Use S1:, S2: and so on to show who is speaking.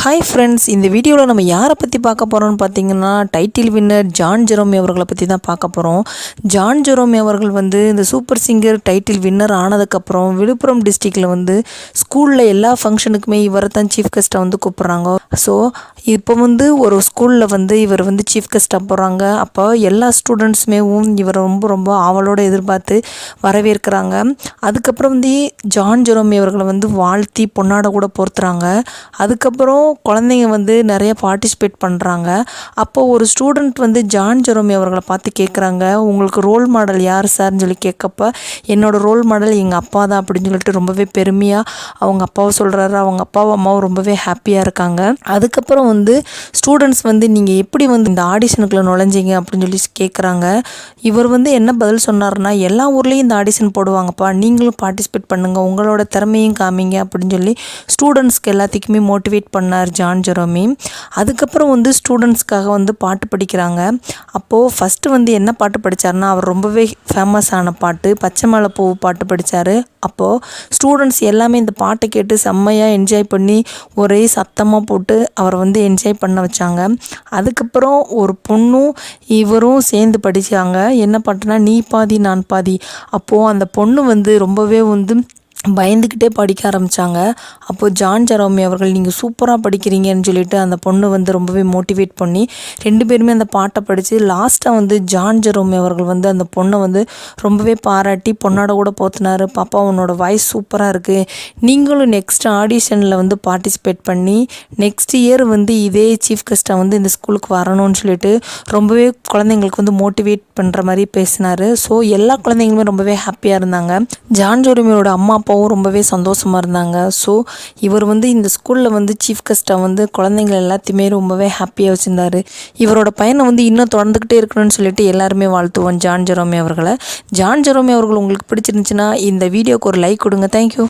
S1: Hi friends, இந்த வீடியோவில் நம்ம யாரை பற்றி பார்க்க போகிறோம்னு பார்த்தீங்கன்னா டைட்டில் வின்னர் ஜான் ஜெரோமி அவர்களை பற்றி தான் பார்க்க போகிறோம். ஜான் ஜெரோமி அவர்கள் இந்த சூப்பர் சிங்கர் டைட்டில் வின்னர் ஆனதுக்கப்புறம் விழுப்புரம் டிஸ்ட்ரிக்டில் ஸ்கூலில் எல்லா ஃபங்க்ஷனுக்குமே இவரை தான் சீஃப் கெஸ்ட்டாக கூப்பிட்றாங்க. ஸோ இப்போ ஒரு ஸ்கூலில் இவர் சீஃப் கெஸ்ட்டாக போகிறாங்க. அப்போ எல்லா ஸ்டூடெண்ட்ஸுமே இவரை ரொம்ப ரொம்ப ஆவலோடு எதிர்பார்த்து வரவேற்கிறாங்க. அதுக்கப்புறம் ஜான் ஜெரோமி அவர்களை வாழ்த்தி பொன்னாட கூட போர்த்துறாங்க. அதுக்கப்புறம் குழந்தைங்க நிறைய பார்ட்டிசிபேட் பண்ணுறாங்க. அப்போது ஒரு ஸ்டூடெண்ட் ஜான் ஜெரோமி அவர்களை பார்த்து கேட்குறாங்க, உங்களுக்கு ரோல் மாடல் யார் சார்னு சொல்லி கேட்கப்ப, என்னோடய ரோல் மாடல் எங்கள் அப்பா தான் அப்படின்னு சொல்லிட்டு ரொம்பவே பெருமையாக அவங்க அப்பாவை சொல்கிறாரு. அவங்க அப்பாவும் அம்மாவும் ரொம்பவே ஹாப்பியாக இருக்காங்க. அதுக்கப்புறம் ஸ்டூடெண்ட்ஸ் நீங்கள் எப்படி இந்த ஆடிஷனுக்குள்ளே நுழைஞ்சிங்க அப்படின்னு சொல்லி கேட்குறாங்க. இவர் என்ன பதில் சொன்னார்னா, எல்லா ஊர்லேயும் இந்த ஆடிஷன் போடுவாங்கப்பா, நீங்களும் பார்ட்டிசிபேட் பண்ணுங்கள், உங்களோட திறமையும் காமிங்க அப்படின்னு சொல்லி ஸ்டூடெண்ட்ஸ்க்கு எல்லாத்துக்குமே மோட்டிவேட் பண்ணார் ஜான் ஜெரோமி. அதுக்கப்புறம் ஸ்டூடெண்ட்ஸ்க்காக பாட்டு படிக்கிறாங்க. அப்போது ஃபஸ்ட்டு என்ன பாட்டு படித்தார்னா, அவர் ரொம்பவே ஃபேமஸான பாட்டு பச்சை மலை பூ பாட்டு படித்தார். அப்போது ஸ்டூடெண்ட்ஸ் எல்லாமே இந்த பாட்டை கேட்டு செம்மையாக என்ஜாய் பண்ணி ஒரே சத்தமாக போட்டு அவரை என்ஜாய் பண்ண வச்சாங்க. அதுக்கப்புறம் ஒரு பொண்ணும் இவரும் சேர்ந்து படித்தாங்க. என்ன பாட்டுனா, நீ பாதி நான் பாதி. அப்போது அந்த பொண்ணு ரொம்பவே பயந்துக்கிட்டே படிக்க ஆரம்பித்தாங்க. அப்போது ஜான் ஜெரோமி அவர்கள் நீங்கள் சூப்பராக படிக்கிறீங்கன்னு சொல்லிட்டு அந்த பொண்ணு ரொம்பவே மோட்டிவேட் பண்ணி 2 பேருமே அந்த பாட்டை படித்து லாஸ்ட்டாக ஜான் ஜெரோமி அவர்கள் அந்த பொண்ணை ரொம்பவே பாராட்டி பொண்ணோட கூட போத்தினார். பாப்பா, உன்னோட வாய்ஸ் சூப்பராக இருக்குது, நீங்களும் நெக்ஸ்ட் ஆடிஷனில் பார்ட்டிசிபேட் பண்ணி நெக்ஸ்ட் இயர் இதே சீஃப் கெஸ்ட்டாக இந்த ஸ்கூலுக்கு வரணும்னு சொல்லிட்டு ரொம்பவே குழந்தைங்களுக்கு மோட்டிவேட் பண்ணுற மாதிரி பேசினார். ஸோ எல்லா குழந்தைங்களுமே ரொம்பவே ஹாப்பியாக இருந்தாங்க. ஜான் ஜெரோமியோட அம்மா அப்பாவும் ரொம்பவே சந்தோஷமாக இருந்தாங்க. ஸோ இவர் இந்த ஸ்கூலில் சீஃப் கெஸ்ட்டாக குழந்தைங்கள் எல்லாத்தையுமே ரொம்பவே ஹாப்பியாக வச்சுருந்தார். இவரோட பயணம் இன்னும் தொடர்ந்துக்கிட்டே இருக்கணும்னு சொல்லிட்டு எல்லாருமே வாழ்த்துவோம் ஜான் ஜெரோமி அவர்களை. ஜான் ஜெரோமி அவர்கள் உங்களுக்கு பிடிச்சிருந்துச்சுன்னா இந்த வீடியோக்கு ஒரு லைக் கொடுங்க. தேங்க்யூ.